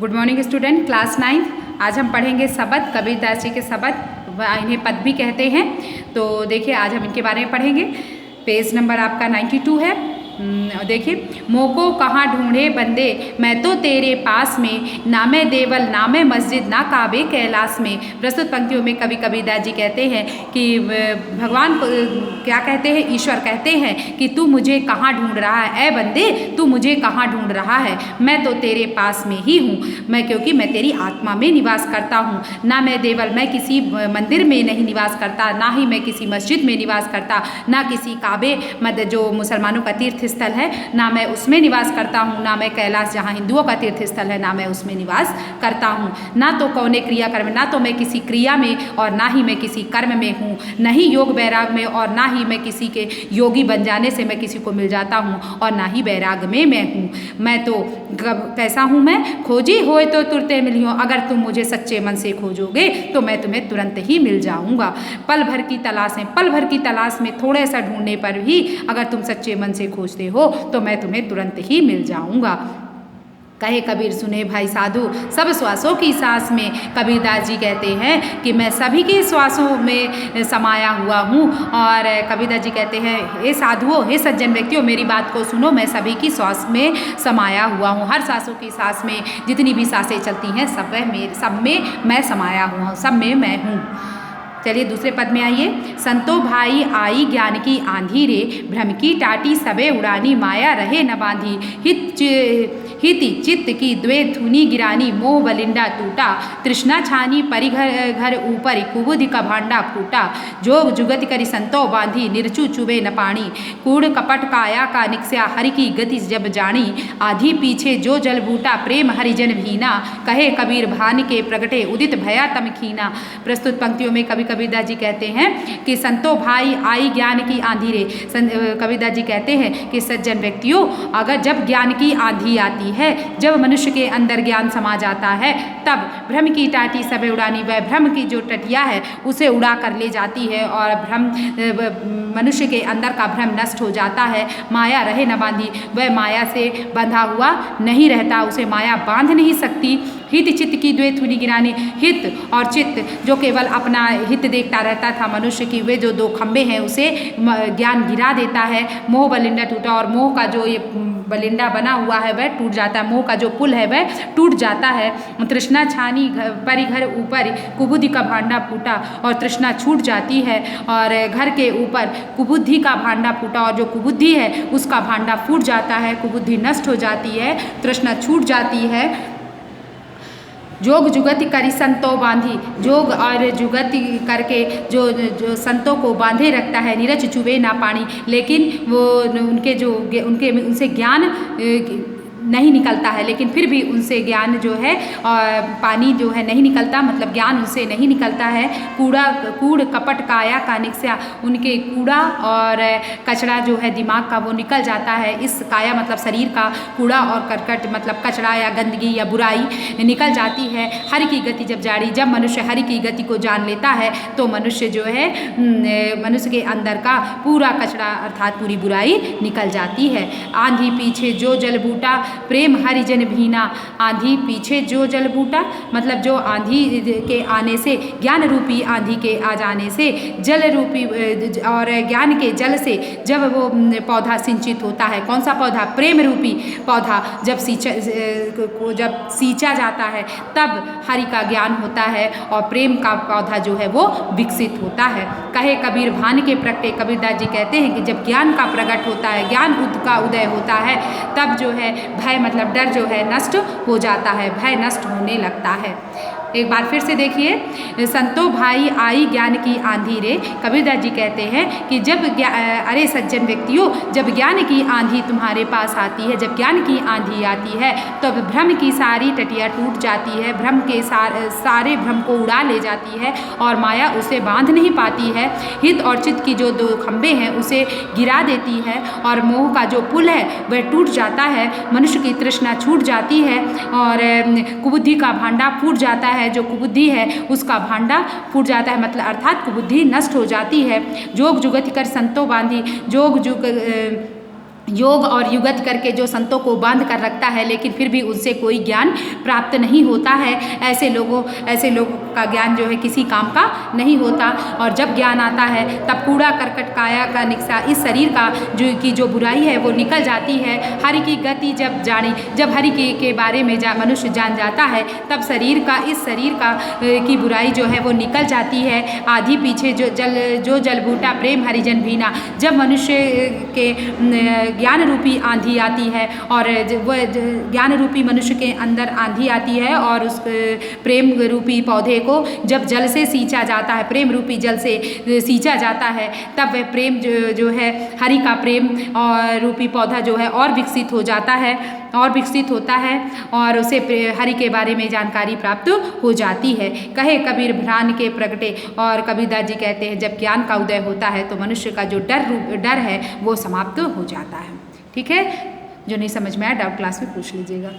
Good morning student, class 9। आज हम पढ़ेंगे शब्द, कबीरदास जी के शब्द, इन्हें पद भी कहते हैं। तो देखिए आज हम इनके बारे में पढ़ेंगे। पेज नंबर आपका 92 है। देखिए, मोको कहाँ ढूंढे बंदे, मैं तो तेरे पास में, ना मैं देवल ना मैं मस्जिद ना काबे कैलाश में। प्रस्तुत पंक्तियों में कवि कबीरदास जी कहते हैं कि भगवान को क्या कहते हैं, ईश्वर कहते हैं कि तू मुझे कहाँ ढूंढ रहा है, ऐ बंदे तू मुझे कहाँ ढूंढ रहा है, मैं तो तेरे पास में ही हूँ। मैं क्योंकि मैं तेरी आत्मा में निवास करता हूँ। ना मैं देवल, मैं किसी मंदिर में नहीं निवास करता, ना ही मैं किसी मस्जिद में निवास करता, ना किसी काबे जो मुसलमानों का तीर्थ स्थल है, ना मैं उसमें निवास करता हूँ, ना मैं कैलाश जहाँ हिंदुओं का तीर्थ स्थल है, ना मैं उसमें निवास करता हूँ। ना तो कौने क्रिया कर्म, ना तो मैं किसी क्रिया में और ना ही मैं किसी कर्म में हूँ, नहीं योग वैराग में और ना ही मैं किसी के योगी बन जाने से मैं किसी को मिल जाता हूँ, और ना ही वैराग में मैं हूँ। मैं तो कैसा हूँ, मैं खोजी होए तो तुरते मिलियो, अगर तुम मुझे सच्चे मन से खोजोगे तो मैं तुम्हें तुरंत ही मिल जाऊँगा। पल भर की तलाश में, पल भर की तलाश में थोड़े सा ढूंढने पर भी अगर तुम सच्चे मन से खोजते हो तो मैं तुम्हें तुरंत ही मिल जाऊंगा। कहे कबीर सुने भाई साधु, सब श्वासों की सांस में। कबीरदास जी कहते हैं कि मैं सभी के श्वासों में समाया हुआ हूँ। और कबीरदास जी कहते हैं, हे साधुओं, हे सज्जन व्यक्तियों, मेरी बात को सुनो, मैं सभी की श्वास में समाया हुआ हूँ। हर सांसों की सांस में जितनी भी सांसें चलती हैं सब में मैं समाया हुआ हूँ, सब में मैं हूँ। चलिए दूसरे पद में आइए। संतो भाई आई ज्ञान की आंधी रे, भ्रम की टाटी सबे उड़ानी, माया रहे न बांधी। हिति चित्त की द्वे धुनी गिरानी, मोह बलिंडा टूटा, तृष्णा छानी परि घर ऊपर, कुबुद्धि का भांडा फूटा। जोग जुगति करी संतो बांधी, निर्चु चुबे न पानी, कूड़ कपट काया का निक्स्या, हरि की गति जब जानी। आधी पीछे जो जल बूटा, प्रेम हरिजन भीना, कहे कबीर भान के प्रगटे, उदित भया तम खीना। प्रस्तुत पंक्तियों में कवि कबीरदास जी कहते हैं कि संतो भाई आई ज्ञान की आंधी रे। कबीरदास जी कहते हैं कि सज्जन व्यक्तियों, अगर जब ज्ञान की आंधी आती है, जब मनुष्य के अंदर ज्ञान समा जाता है, तब भ्रम की टाटी सबे उड़ानी, वह भ्रम की जो टटिया है उसे उड़ा कर ले जाती है, और भ्रम मनुष्य के अंदर का भ्रम नष्ट हो जाता है। माया रहे न बांधी, वह माया से बंधा हुआ नहीं रहता, उसे माया बांध नहीं सकती। हित चित्त की द्वे धुनी गिरानी, हित और चित्त जो केवल अपना हित देखता रहता था मनुष्य की, वे जो दो खंबे हैं उसे ज्ञान गिरा देता है। मोह बलिंडा टूटा, और मोह का जो ये बलिंडा बना हुआ है वह टूट जाता है, मोह का जो पुल है वह टूट जाता है। तृष्णा छानी परि घर ऊपर, कुबुद्धि का भांडा फूटा, और तृष्णा छूट जाती है और घर के ऊपर कुबुद्धि का भांडा फूटा, और जो कुबुद्धि है उसका भांडा फूट जाता है, कुबुद्धि नष्ट हो जाती है, तृष्णा छूट जाती है। जोग जुगति करी संतो बांधी, जोग और जुगति करके जो संतों को बांधे रखता है, नीरज चुबे ना पानी, लेकिन वो उनसे ज्ञान नहीं निकलता है, लेकिन फिर भी उनसे ज्ञान जो है पानी जो है नहीं निकलता, मतलब ज्ञान उनसे नहीं निकलता है। कूड़ कपट काया का निक्स्या, उनके कूड़ा और कचरा जो है दिमाग का वो निकल जाता है। इस काया मतलब शरीर का कूड़ा और करकट मतलब कचरा या गंदगी या बुराई निकल जाती है। हरि की गति जब जारी, जब मनुष्य हरि की गति को जान लेता है तो मनुष्य जो है मनुष्य के अंदर का पूरा कचरा अर्थात पूरी बुराई निकल जाती है। आंधी पीछे जो जल बूटा, प्रेम हरिजन भीना। आंधी पीछे जो जल बूटा मतलब जो आंधी के आने से, ज्ञान रूपी आंधी के आ जाने से, जल रूपी और ज्ञान के जल से जब वो पौधा सिंचित होता है, कौन सा पौधा, प्रेम रूपी पौधा जब सींचा जाता है तब हरि का ज्ञान होता है और प्रेम का पौधा जो है वो विकसित होता है। कहे कबीर भान के प्रगटे, कबीरदास जी कहते हैं कि जब ज्ञान का प्रकट होता है, ज्ञान का उदय होता है, तब जो है भय मतलब डर जो है नष्ट हो जाता है, भय नष्ट होने लगता है। एक बार फिर से देखिए, संतो भाई आई ज्ञान की आंधी रे। कबीरदास जी कहते हैं कि जब अरे सज्जन व्यक्तियों, जब ज्ञान की आंधी तुम्हारे पास आती है, जब ज्ञान की आंधी आती है तो भ्रम की सारी टटिया टूट जाती है, भ्रम के सारे भ्रम को उड़ा ले जाती है और माया उसे बांध नहीं पाती है। हित और चित्त की जो दो खंबे हैं उसे गिरा देती है, और मोह का जो पुल है वह टूट जाता है, मनुष्य की तृष्णा छूट जाती है, और कुबुद्धि का भांडा फूट जाता है, जो कुबुद्धि है उसका भांडा फूट जाता है, मतलब अर्थात कुबुद्धि नष्ट हो जाती है। जोग जुगति कर संतो बांधी, जोग जुग योग और युगत करके जो संतों को बांध कर रखता है, लेकिन फिर भी उनसे कोई ज्ञान प्राप्त नहीं होता है। ऐसे लोगों का ज्ञान जो है किसी काम का नहीं होता। और जब ज्ञान आता है तब कूड़ा करकट काया का निकसा, इस शरीर का जो बुराई है वो निकल जाती है। हरि की गति जब हरि के बारे में मनुष्य जान जाता है, तब इस शरीर की बुराई जो है वो निकल जाती है। आधी पीछे जो जल बूटा प्रेम हरिजन भीना, जब मनुष्य के ज्ञान रूपी आंधी आती है और वह ज्ञान रूपी मनुष्य के अंदर आंधी आती है और उस प्रेम रूपी पौधे को जब जल से सींचा जाता है, प्रेम रूपी जल से सींचा जाता है, तब वह प्रेम जो है हरि का प्रेम और रूपी पौधा जो है और विकसित हो जाता है और विकसित होता है और उसे हरि के बारे में जानकारी प्राप्त हो जाती है। कहे कबीर भ्रान के प्रगटे, और कबीरदास जी कहते हैं जब ज्ञान का उदय होता है तो मनुष्य का जो डर है वो समाप्त हो जाता है। ठीक है, जो नहीं समझ में आया डाउट क्लास में पूछ लीजिएगा।